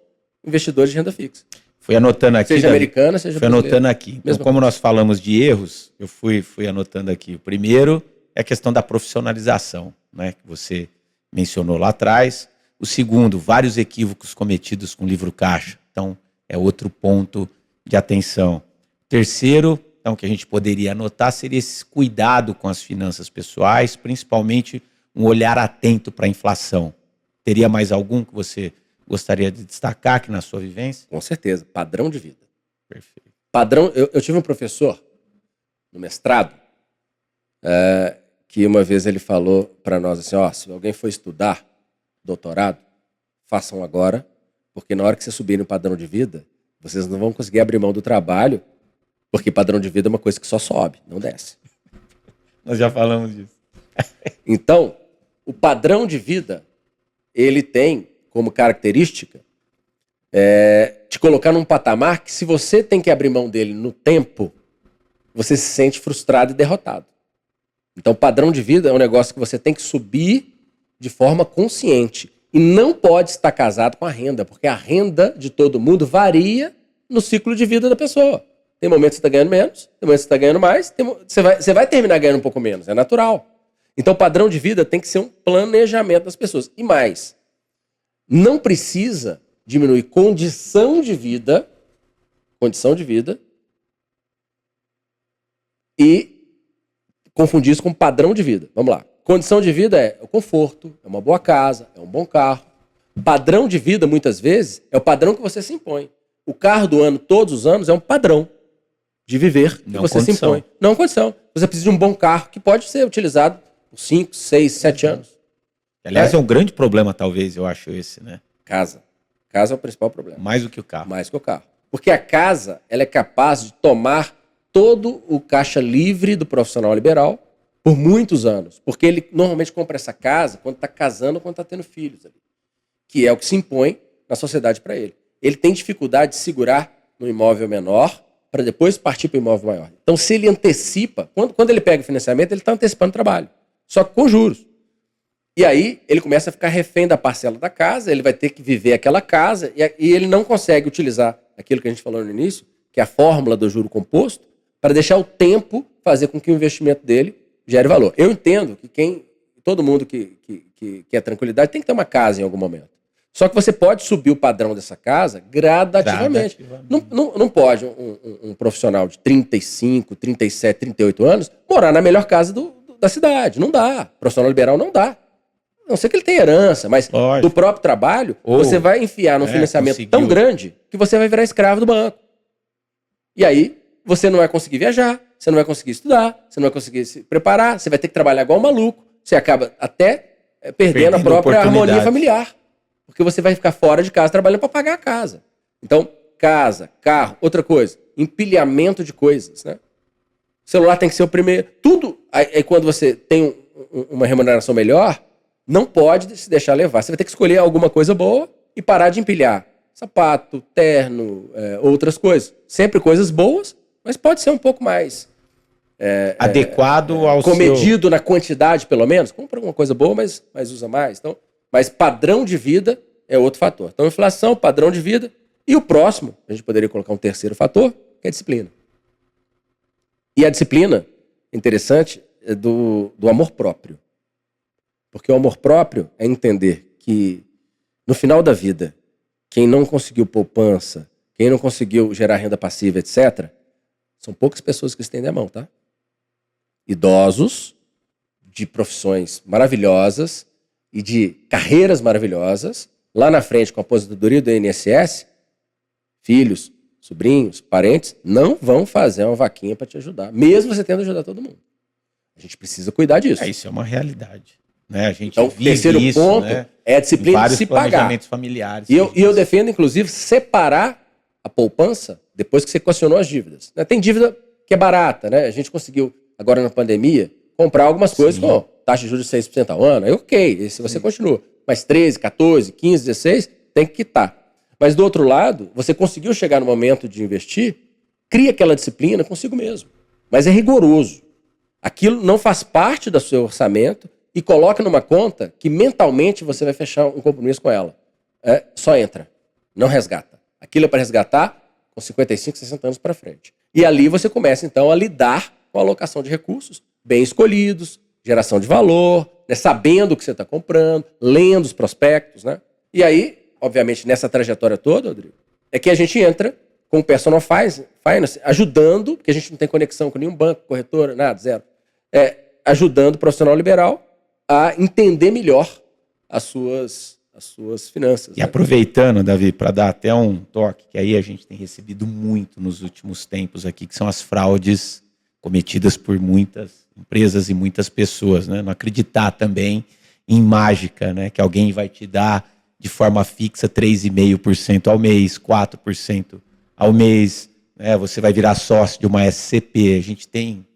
investidores de renda fixa. Fui anotando aqui. Seja americana, seja brasileira. Fui anotando aqui. Então, como nós falamos de erros, eu fui anotando aqui. O primeiro é a questão da profissionalização, né, que você mencionou lá atrás. O segundo, vários equívocos cometidos com o livro caixa. Então, é outro ponto de atenção. O terceiro, então, que a gente poderia anotar, seria esse cuidado com as finanças pessoais, principalmente um olhar atento para a inflação. Teria mais algum que você gostaria de destacar aqui na sua vivência? Com certeza. Padrão de vida. Perfeito. Padrão, eu tive um professor no mestrado, que uma vez ele falou para nós assim, se alguém for estudar doutorado, façam agora, porque na hora que vocês subirem no padrão de vida, vocês não vão conseguir abrir mão do trabalho, porque padrão de vida é uma coisa que só sobe, não desce. Nós já falamos disso. Então, o padrão de vida, ele tem como característica te colocar num patamar que se você tem que abrir mão dele no tempo, você se sente frustrado e derrotado. Então, padrão de vida é um negócio que você tem que subir de forma consciente. E não pode estar casado com a renda, porque a renda de todo mundo varia no ciclo de vida da pessoa. Tem momentos que você está ganhando menos, tem momentos que você está ganhando mais, você vai terminar ganhando um pouco menos, é natural. Então, padrão de vida tem que ser um planejamento das pessoas. E mais, não precisa diminuir condição de vida e confundir isso com padrão de vida. Vamos lá. Condição de vida é o conforto, é uma boa casa, é um bom carro. Padrão de vida, muitas vezes, é o padrão que você se impõe. O carro do ano, todos os anos, é um padrão de viver que Não você se condição. impõe. Não condição. Você precisa de um bom carro que pode ser utilizado por 5, 6, 7 anos. Aliás, é um grande problema, talvez, eu acho esse, né? Casa. Casa é o principal problema. Mais do que o carro. Mais que o carro. Porque a casa, ela é capaz de tomar todo o caixa livre do profissional liberal por muitos anos. Porque ele normalmente compra essa casa quando está casando ou quando está tendo filhos ali. Que é o que se impõe na sociedade para ele. Ele tem dificuldade de segurar no imóvel menor para depois partir para o imóvel maior. Então, se ele antecipa, quando ele pega o financiamento, ele está antecipando o trabalho. Só que com juros. E aí, ele começa a ficar refém da parcela da casa, ele vai ter que viver aquela casa e ele não consegue utilizar aquilo que a gente falou no início, que é a fórmula do juro composto, para deixar o tempo fazer com que o investimento dele gere valor. Eu entendo que todo mundo que quer tranquilidade tem que ter uma casa em algum momento. Só que você pode subir o padrão dessa casa gradativamente. Não pode um profissional de 35, 37, 38 anos morar na melhor casa da cidade. Não dá. Profissional liberal não dá. A não ser que ele tenha herança, mas Lógico. do próprio trabalho, você vai enfiar num financiamento tão grande que você vai virar escravo do banco. E aí, você não vai conseguir viajar, você não vai conseguir estudar, você não vai conseguir se preparar, você vai ter que trabalhar igual um maluco, você acaba até perdendo a própria harmonia familiar. Porque você vai ficar fora de casa trabalhando para pagar a casa. Então, casa, carro, outra coisa, empilhamento de coisas, né? O celular tem que ser o primeiro. Tudo, aí quando você tem uma remuneração melhor, não pode se deixar levar. Você vai ter que escolher alguma coisa boa e parar de empilhar. Sapato, terno, outras coisas. Sempre coisas boas, mas pode ser um pouco mais adequado ao comedido na quantidade, pelo menos. Compra uma coisa boa, mas usa mais. Então, mas padrão de vida é outro fator. Então, inflação, padrão de vida. E o próximo, a gente poderia colocar um terceiro fator, que é a disciplina. E a disciplina, interessante, é do amor próprio. Porque o amor próprio é entender que, no final da vida, quem não conseguiu poupança, quem não conseguiu gerar renda passiva, etc., são poucas pessoas que estendem a mão, tá? Idosos, de profissões maravilhosas e de carreiras maravilhosas, lá na frente com a aposentadoria do INSS, filhos, sobrinhos, parentes, não vão fazer uma vaquinha para te ajudar, mesmo você tendo ajudar todo mundo. A gente precisa cuidar disso. Isso é uma realidade. Né? A gente então, o terceiro isso, ponto, né? É a disciplina de se pagar. Familiares. E eu defendo, inclusive, separar a poupança depois que você equacionou as dívidas. Tem dívida que é barata, né? A gente conseguiu, agora na pandemia, comprar algumas coisas com taxa de juros de 6% ao ano. Aí, ok, se você continua. Mas 13, 14, 15, 16, tem que quitar. Mas do outro lado, você conseguiu chegar no momento de investir, cria aquela disciplina consigo mesmo. Mas é rigoroso. Aquilo não faz parte do seu orçamento e coloca numa conta que mentalmente você vai fechar um compromisso com ela. Só entra, não resgata. Aquilo é para resgatar com 55, 60 anos para frente. E ali você começa, então, a lidar com a alocação de recursos bem escolhidos, geração de valor, né, sabendo o que você está comprando, lendo os prospectos, né? E aí, obviamente, nessa trajetória toda, Rodrigo, é que a gente entra com o personal finance, ajudando, porque a gente não tem conexão com nenhum banco, corretora, nada, zero. Ajudando o profissional liberal a entender melhor as suas finanças. E aproveitando, Davi, para dar até um toque, que aí a gente tem recebido muito nos últimos tempos aqui, que são as fraudes cometidas por muitas empresas e muitas pessoas, né? Não acreditar também em mágica, né? Que alguém vai te dar de forma fixa 3,5% ao mês, 4% ao mês, né? Você vai virar sócio de uma SCP. A gente tem,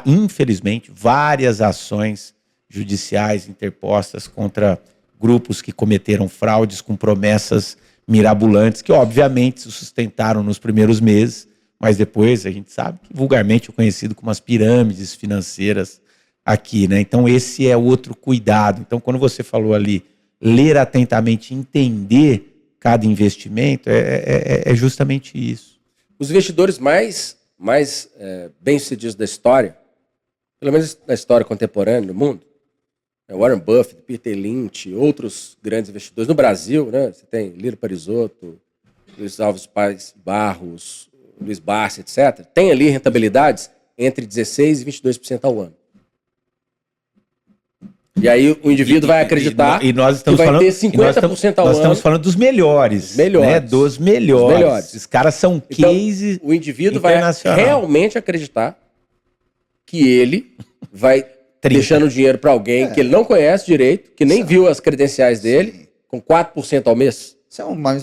infelizmente, várias ações judiciais interpostas contra grupos que cometeram fraudes com promessas mirabolantes, que obviamente se sustentaram nos primeiros meses, mas depois a gente sabe que vulgarmente é conhecido como as pirâmides financeiras aqui, né? Então esse é outro cuidado. Então quando você falou ali, ler atentamente, entender cada investimento, é justamente isso. Os investidores mais bem-sucedidos da história, pelo menos na história contemporânea do mundo, Warren Buffett, Peter Lynch, outros grandes investidores. No Brasil, né, você tem Lírio Parisotto, Luiz Alves Paz Barros, Luiz Barsi, etc. Tem ali rentabilidades entre 16% e 22% ao ano. E aí o indivíduo vai acreditar e nós que estamos vai falando, ter 50% ao nós ano. estamos falando dos melhores. Melhores. Né? Dos melhores. Os caras são Então, case o indivíduo vai internacional. realmente acreditar que ele vai deixando dinheiro para alguém que ele não conhece direito, que nem viu as credenciais dele, com 4% ao mês,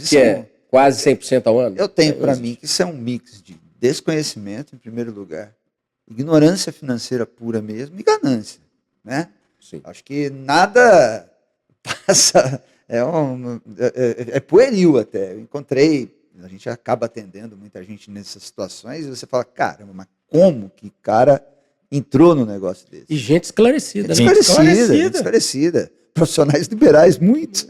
que é quase 100% ao ano. Eu tenho para mim que isso é um mix de desconhecimento, em primeiro lugar, ignorância financeira pura mesmo e ganância, né? Sim. Acho que nada passa, é pueril até. Eu encontrei, a gente acaba atendendo muita gente nessas situações e você fala, caramba, mas como que o cara entrou no negócio desse? E gente esclarecida, Gente esclarecida. Profissionais liberais, muito.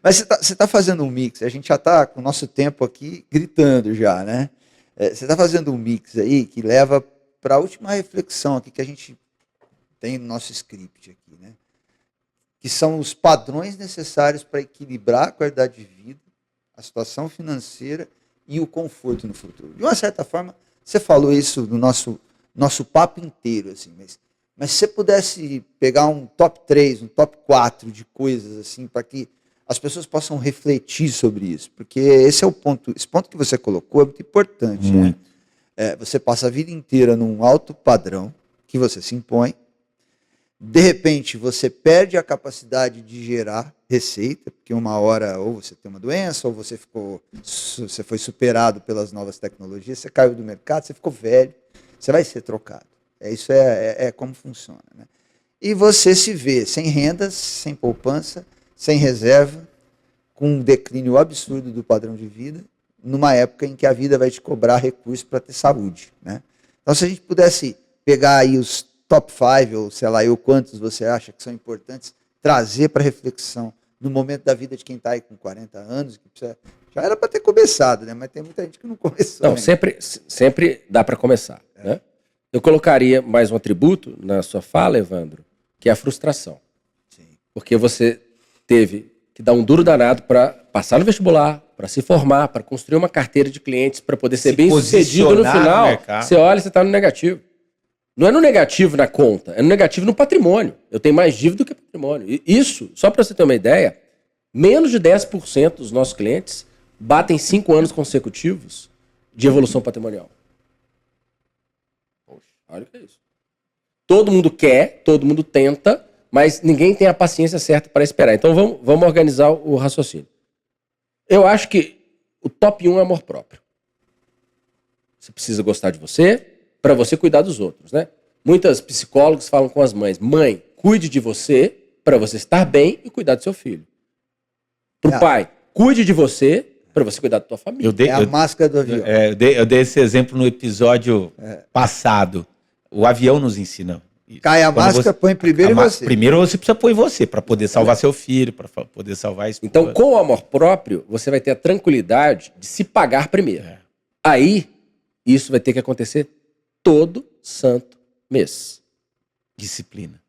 Mas você está fazendo um mix, a gente já está com o nosso tempo aqui gritando já, né? Você está fazendo um mix aí que leva para a última reflexão aqui que a gente tem no nosso script aqui, né? Que são os padrões necessários para equilibrar a qualidade de vida, a situação financeira e o conforto no futuro. De uma certa forma, você falou isso no nosso papo inteiro, assim, mas se você pudesse pegar um top 3, um top 4 de coisas assim, para que as pessoas possam refletir sobre isso, porque esse é o ponto, esse ponto que você colocou é muito importante. Muito. Né? Você passa a vida inteira num alto padrão que você se impõe, de repente você perde a capacidade de gerar receita, porque uma hora ou você tem uma doença, ou você foi superado pelas novas tecnologias, você caiu do mercado, você ficou velho, você vai ser trocado. Isso é como funciona. Né? E você se vê sem rendas, sem poupança, sem reserva, com um declínio absurdo do padrão de vida, numa época em que a vida vai te cobrar recursos para ter saúde. Né? Então, se a gente pudesse pegar aí os top 5, ou sei lá, quantos você acha que são importantes, trazer para reflexão no momento da vida de quem está aí com 40 anos, que precisa, já era para ter começado, né? Mas tem muita gente que não começou. Não, sempre dá para começar. Né? Eu colocaria mais um atributo na sua fala, Evandro, que é a frustração. Sim. Porque você teve que dar um duro danado para passar no vestibular, para se formar, para construir uma carteira de clientes, para poder ser bem sucedido no final. Você olha e você está no negativo. Não é no negativo na conta, é no negativo no patrimônio. Eu tenho mais dívida do que patrimônio. E isso, só para você ter uma ideia, menos de 10% dos nossos clientes batem 5 anos consecutivos de evolução patrimonial. Poxa, olha o que é isso. Todo mundo quer, todo mundo tenta, mas ninguém tem a paciência certa para esperar. Então vamos organizar o raciocínio. Eu acho que o top 1 é amor próprio. Você precisa gostar de você para você cuidar dos outros, né? Muitas psicólogos falam com as mães: mãe, cuide de você para você estar bem e cuidar do seu filho. Pro pai, cuide de você para você cuidar da tua família. A máscara do avião. Eu dei esse exemplo no episódio passado. O avião nos ensina isso. Cai a máscara, põe primeiro em você. Primeiro você precisa pôr em você, para poder salvar seu filho, para poder salvar a esposa. Então, com o amor próprio, você vai ter a tranquilidade de se pagar primeiro. Aí, isso vai ter que acontecer todo santo mês. Disciplina.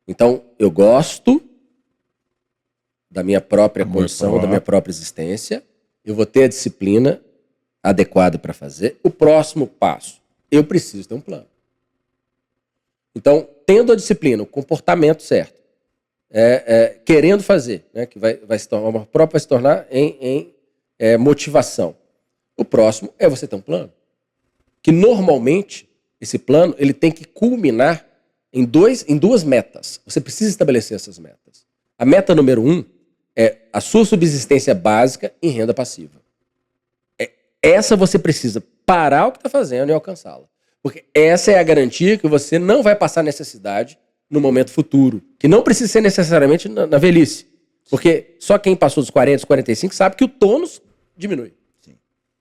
Então, eu gosto da minha própria Amor condição, próprio. da minha própria existência. Eu vou ter a disciplina adequada para fazer. O próximo passo, eu preciso ter um plano. Então, tendo a disciplina, o comportamento certo, querendo fazer, né, que vai se tornar, o amor próprio vai se tornar em motivação. O próximo é você ter um plano. Que normalmente, esse plano ele tem que culminar em duas metas. Você precisa estabelecer essas metas. A meta número 1 é a sua subsistência básica em renda passiva. Essa você precisa parar o que está fazendo e alcançá-la. Porque essa é a garantia que você não vai passar necessidade no momento futuro. Que não precisa ser necessariamente na velhice. Porque só quem passou dos 40, dos 45 sabe que o tônus diminui. Sim.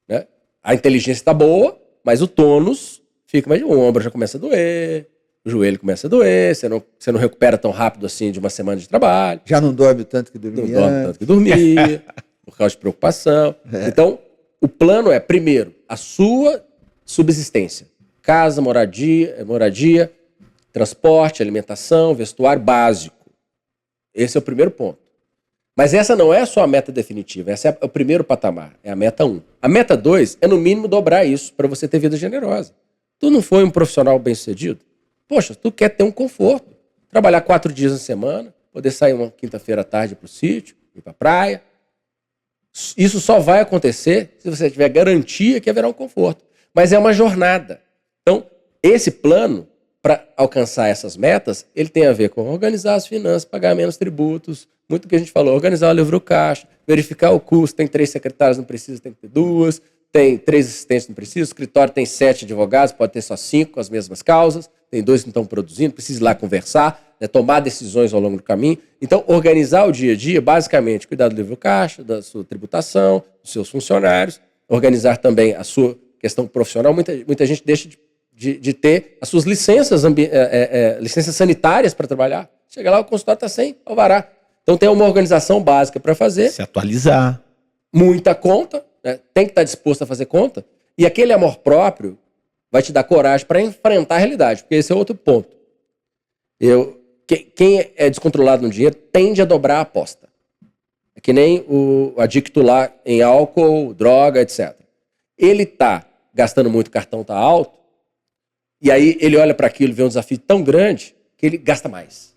Né? A inteligência está boa, mas o tônus fica mais... O ombro já começa a doer, o joelho começa a doer, você não recupera tão rápido assim de uma semana de trabalho. Já não dorme tanto que dormia. Não dorme tanto que dormia, por causa de preocupação. Então, o plano é, primeiro, a sua subsistência. Casa, moradia, transporte, alimentação, vestuário básico. Esse é o primeiro ponto. Mas essa não é só a meta definitiva, essa é o primeiro patamar, é a meta 1. A meta 2 é, no mínimo, dobrar isso para você ter vida generosa. Tu não foi um profissional bem-sucedido? Poxa, tu quer ter um conforto. trabalhar 4 dias na semana, poder sair uma quinta-feira à tarde para o sítio, ir para a praia. Isso só vai acontecer se você tiver garantia que haverá um conforto. Mas é uma jornada. Então, esse plano, para alcançar essas metas, ele tem a ver com organizar as finanças, pagar menos tributos, muito que a gente falou, organizar o livro caixa, verificar o custo, tem 3 secretárias, não precisa, tem que ter 2, tem 3 assistentes, não precisa, o escritório tem 7 advogados, pode ter só 5 com as mesmas causas, tem 2 que não estão produzindo, precisa ir lá conversar, né, tomar decisões ao longo do caminho. Então, organizar o dia a dia, basicamente, cuidar do livro caixa, da sua tributação, dos seus funcionários, organizar também a sua questão profissional. Muita gente deixa de ter as suas licenças, licenças sanitárias para trabalhar. Chega lá, o consultório está sem alvará. Então tem uma organização básica para fazer. Se atualizar. Muita conta, né? Tem que estar disposto a fazer conta. E aquele amor próprio vai te dar coragem para enfrentar a realidade, porque esse é outro ponto. Quem é descontrolado no dinheiro tende a dobrar a aposta. É que nem o adicto lá em álcool, droga, etc. Ele está gastando muito, o cartão está alto, e aí ele olha para aquilo e vê um desafio tão grande que ele gasta mais.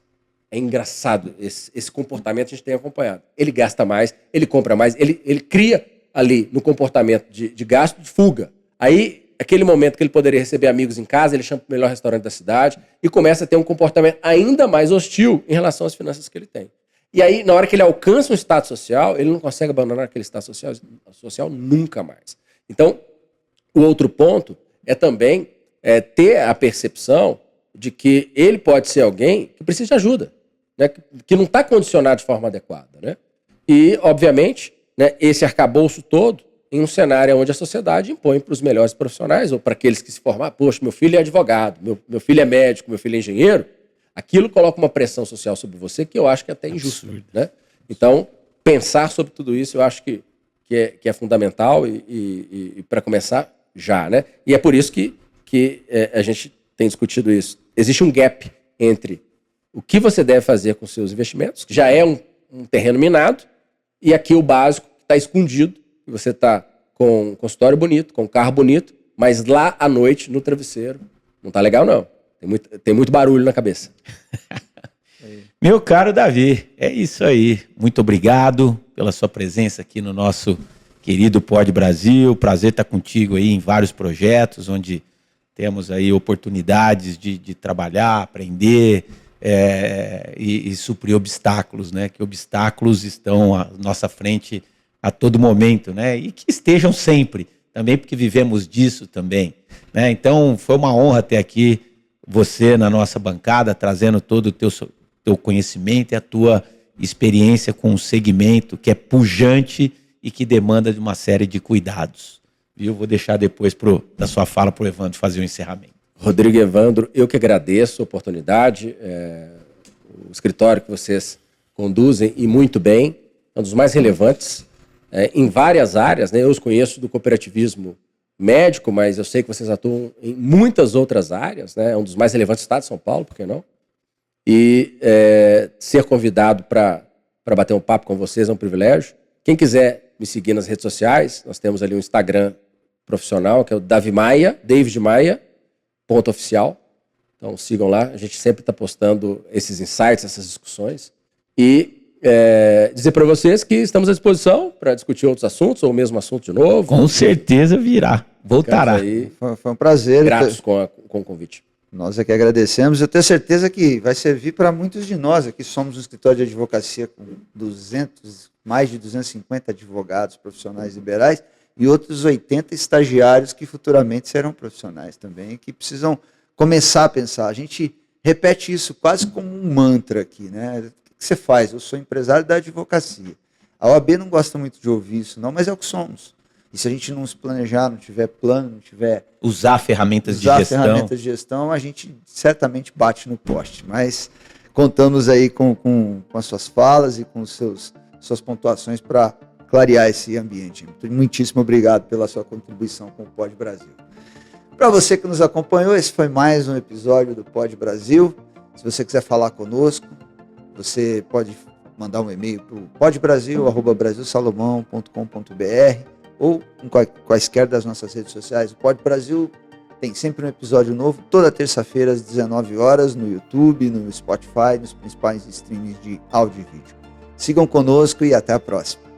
É engraçado esse comportamento, a gente tem acompanhado. Ele gasta mais, ele compra mais, ele cria ali no comportamento de gasto de fuga. Aí, aquele momento que ele poderia receber amigos em casa, ele chama o melhor restaurante da cidade e começa a ter um comportamento ainda mais hostil em relação às finanças que ele tem. E aí, na hora que ele alcança um status social, ele não consegue abandonar aquele status social nunca mais. Então, o outro ponto é também ter a percepção de que ele pode ser alguém que precisa de ajuda, né? Que não está condicionado de forma adequada. Né? E, obviamente, né, esse arcabouço todo em um cenário onde a sociedade impõe para os melhores profissionais ou para aqueles que se formar, poxa, meu filho é advogado, meu filho é médico, meu filho é engenheiro, aquilo coloca uma pressão social sobre você que eu acho que é até injusto. Né? Então, pensar sobre tudo isso eu acho que é fundamental e para começar, já. Né? E é por isso que a gente tem discutido isso. Existe um gap entre o que você deve fazer com seus investimentos, que já é um terreno minado, e aqui o básico que está escondido, que você está com um consultório bonito, com um carro bonito, mas lá à noite, no travesseiro, não está legal não. Tem muito barulho na cabeça. Meu caro Davi, é isso aí. Muito obrigado pela sua presença aqui no nosso querido Pod Brasil. Prazer estar contigo aí em vários projetos, onde temos aí oportunidades de trabalhar, aprender e suprir obstáculos, né? Que obstáculos estão à nossa frente a todo momento, né? E que estejam sempre, também porque vivemos disso também, né? Então, foi uma honra ter aqui você na nossa bancada, trazendo todo o teu conhecimento e a tua experiência com um segmento que é pujante e que demanda de uma série de cuidados. Eu vou deixar depois da sua fala para o Evandro fazer o encerramento. Rodrigo e Evandro, eu que agradeço a oportunidade, o escritório que vocês conduzem e muito bem, é um dos mais relevantes em várias áreas, né? Eu os conheço do cooperativismo médico, mas eu sei que vocês atuam em muitas outras áreas, né? É um dos mais relevantes do estado de São Paulo, por que não? E ser convidado para bater um papo com vocês é um privilégio. Quem quiser me seguir nas redes sociais, nós temos ali um Instagram profissional, que é o David Maia, _oficial. Então sigam lá, a gente sempre está postando esses insights, essas discussões. E dizer para vocês que estamos à disposição para discutir outros assuntos, ou o mesmo assunto de novo. Com certeza virá, voltará. Aí, foi um prazer. Gratos com o convite. Nós é que agradecemos. Eu tenho certeza que vai servir para muitos de nós. Aqui somos um escritório de advocacia com mais de 250 advogados profissionais liberais e outros 80 estagiários que futuramente serão profissionais também, que precisam começar a pensar. A gente repete isso quase como um mantra aqui, né? O que você faz? Eu sou empresário da advocacia. A OAB não gosta muito de ouvir isso, não, mas é o que somos. E se a gente não se planejar, não tiver plano, não tiver... Usar ferramentas de gestão, a gente certamente bate no poste. Mas contamos aí com as suas falas e com suas pontuações para clarear esse ambiente. Muitíssimo obrigado pela sua contribuição com o Pod Brasil. Para você que nos acompanhou, esse foi mais um episódio do Pod Brasil. Se você quiser falar conosco, você pode mandar um e-mail para o podbrasil@brasilsalomão.com.br ou em quaisquer das nossas redes sociais. O Pod Brasil Tem sempre um episódio novo, toda terça-feira às 19 horas, no YouTube, no Spotify, nos principais streams de áudio e vídeo. Sigam conosco e até a próxima.